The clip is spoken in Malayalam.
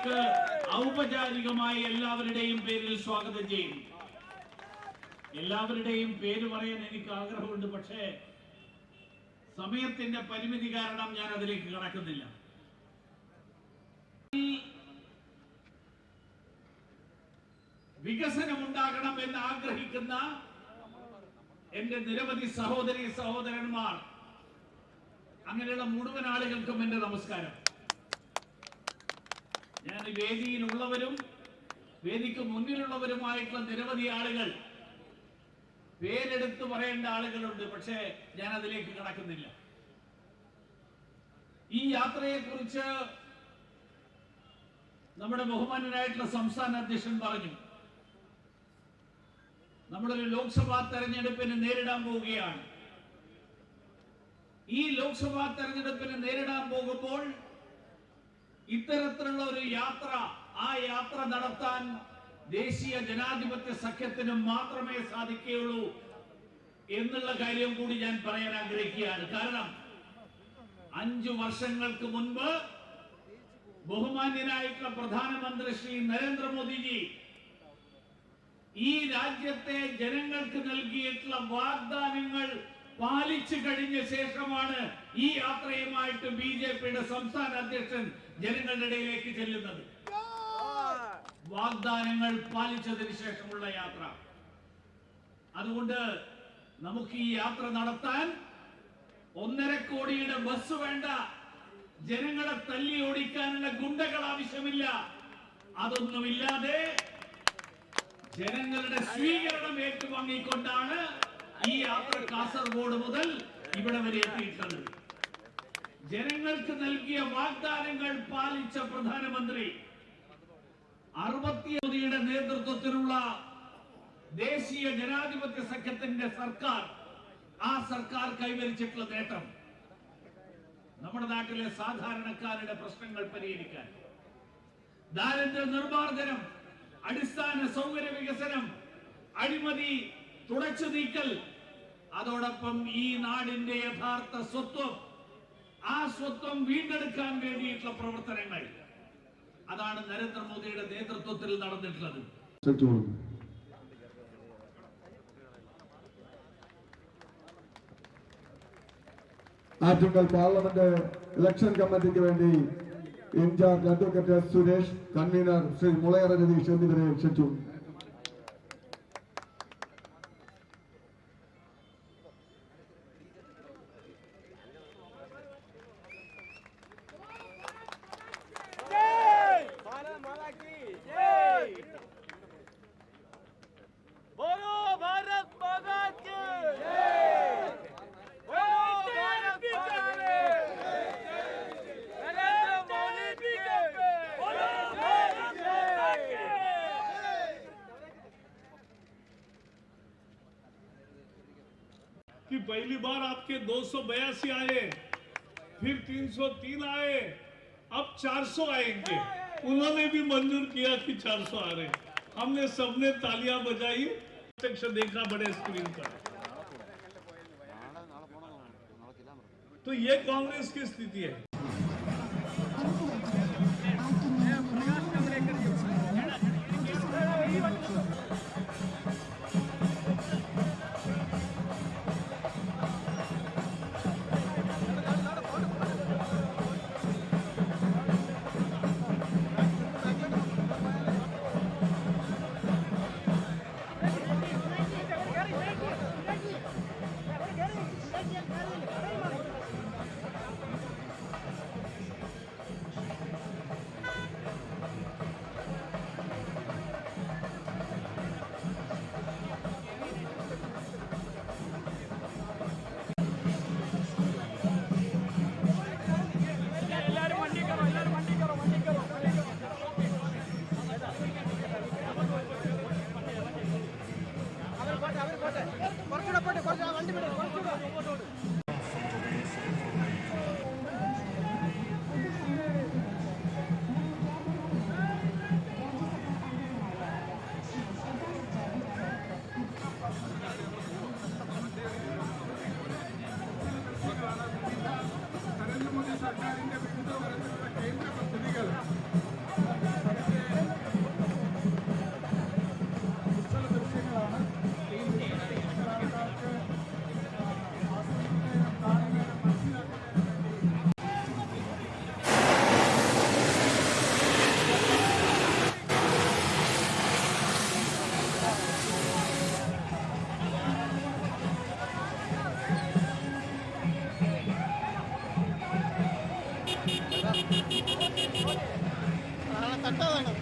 വേദിയിലേക്ക് ഔപചാരികമായി എല്ലാവരുടെയും പേരിൽ സ്വാഗതം ചെയ്യും. എല്ലാവരുടെയും പേര് പറയാൻ എനിക്ക് ആഗ്രഹമുണ്ട്, പക്ഷേ സമയത്തിന്റെ പരിമിതി കാരണം ഞാൻ അതിലേക്ക് കടക്കുന്നില്ല. വികസനം ഉണ്ടാകണം എന്ന് ആഗ്രഹിക്കുന്ന എന്റെ നിരവധി സഹോദരി സഹോദരന്മാർ, അങ്ങനെയുള്ള മുഴുവൻ ആളുകൾക്കും എന്റെ നമസ്കാരം. ഞാൻ വേദിയിലുള്ളവരും വേദിക്ക് മുന്നിലുള്ളവരുമായിട്ടുള്ള നിരവധി ആളുകൾ, പേരെടുത്ത് പറയേണ്ട ആളുകളുണ്ട്, പക്ഷേ ഞാൻ അതിലേക്ക് കടക്കുന്നില്ല. ഈ യാത്രയെക്കുറിച്ച് നമ്മുടെ ബഹുമാനനായിട്ടുള്ള സംസ്ഥാന അധ്യക്ഷൻ പറഞ്ഞു. നമ്മളൊരു ലോക്സഭാ തെരഞ്ഞെടുപ്പിന് നേരിടാൻ പോവുകയാണ്. ഈ ലോക്സഭാ തെരഞ്ഞെടുപ്പിന് നേരിടാൻ പോകുമ്പോൾ ഇത്തരത്തിലുള്ള ഒരു യാത്ര, ആ യാത്ര നടത്താൻ ദേശീയ ജനാധിപത്യ സഖ്യത്തിന് മാത്രമേ സാധിക്കുകയുള്ളൂ എന്നുള്ള കാര്യം കൂടി ഞാൻ പറയാൻ ആഗ്രഹിക്കുകയാണ്. കാരണം 5 വർഷങ്ങൾക്ക് മുൻപ് ബഹുമാന്യനായിട്ടുള്ള പ്രധാനമന്ത്രി ശ്രീ നരേന്ദ്രമോദിജി ഈ രാജ്യത്തെ ജനങ്ങൾക്ക് നൽകിയിട്ടുള്ള വാഗ്ദാനങ്ങൾ പാലിച്ചു കഴിഞ്ഞ ശേഷമാണ് ഈ യാത്രയുമായിട്ട് ബിജെപിയുടെ സംസ്ഥാന അധ്യക്ഷൻ ജനങ്ങളുടെ ഇടയിലേക്ക് ചെല്ലുന്നത്. വാഗ്ദാനങ്ങൾ പാലിച്ചതിന് ശേഷമുള്ള യാത്ര. അതുകൊണ്ട് നമുക്ക് ഈ യാത്ര നടത്താൻ 1.5 കോടിയുടെ ബസ് വേണ്ട, ജനങ്ങളെ തല്ലി ഓടിക്കാനുള്ള ഗുണ്ടകൾ ആവശ്യമില്ല. അതൊന്നുമില്ലാതെ ജനങ്ങളുടെ സ്വീകരണം ഏറ്റുവാങ്ങിക്കൊണ്ടാണ് ഈ യാത്ര കാസർഗോഡ് മുതൽ ഇവിടെ വരെ എത്തിയിട്ടുള്ളത്. ജനങ്ങൾക്ക് നൽകിയ വാഗ്ദാനങ്ങൾ പാലിച്ച പ്രധാനമന്ത്രി 60 നേതൃത്വത്തിലുള്ള ദേശീയ ജനാധിപത്യ സഖ്യത്തിന്റെ സർക്കാർ, ആ സർക്കാർ കൈവരിച്ചിട്ടുള്ള നേട്ടം നമ്മുടെ നാട്ടിലെ സാധാരണക്കാരുടെ പ്രശ്നങ്ങൾ പരിഹരിക്കാൻ, ദാരിദ്ര്യ നിർമ്മാർജ്ജനം, അടിസ്ഥാന സൗകര്യ വികസനം, അഴിമതി തുടച്ചു നീക്കൽ, അതോടൊപ്പം ഈ നാടിന്റെ യഥാർത്ഥ സ്വത്വം, ആ സ്വത്വം വീണ്ടെടുക്കാൻ വേണ്ടിയിട്ടുള്ള പ്രവർത്തനങ്ങൾ, അതാണ് നരേന്ദ്രമോദിയുടെ നേതൃത്വത്തിൽ നടന്നിട്ടുള്ളത്. ആറ്റിങ്ങൽ പാർലമെന്റ് ഇലക്ഷൻ കമ്മിറ്റിക്ക് വേണ്ടി incharge advocate S Suresh, convener Shri Mulayara Ratheesh എന്നിവരെ ക്ഷണിച്ചു. कि पहली बार आपके 282 आए, फिर 303 आए, अब 400 आएंगे। उन्होंने भी मंजूर किया कि 400 आ रहे। हमने सबने तालियां बजाई, प्रत्यक्ष देखा बड़े स्क्रीन पर। तो ये कांग्रेस की स्थिति है। നരേന്ദ്രമോദി സർക്കാരിന്റെ വിവിധ തരത്തിലുള്ള കേന്ദ്ര പദ്ധതികൾ ഒക്കെ വേണം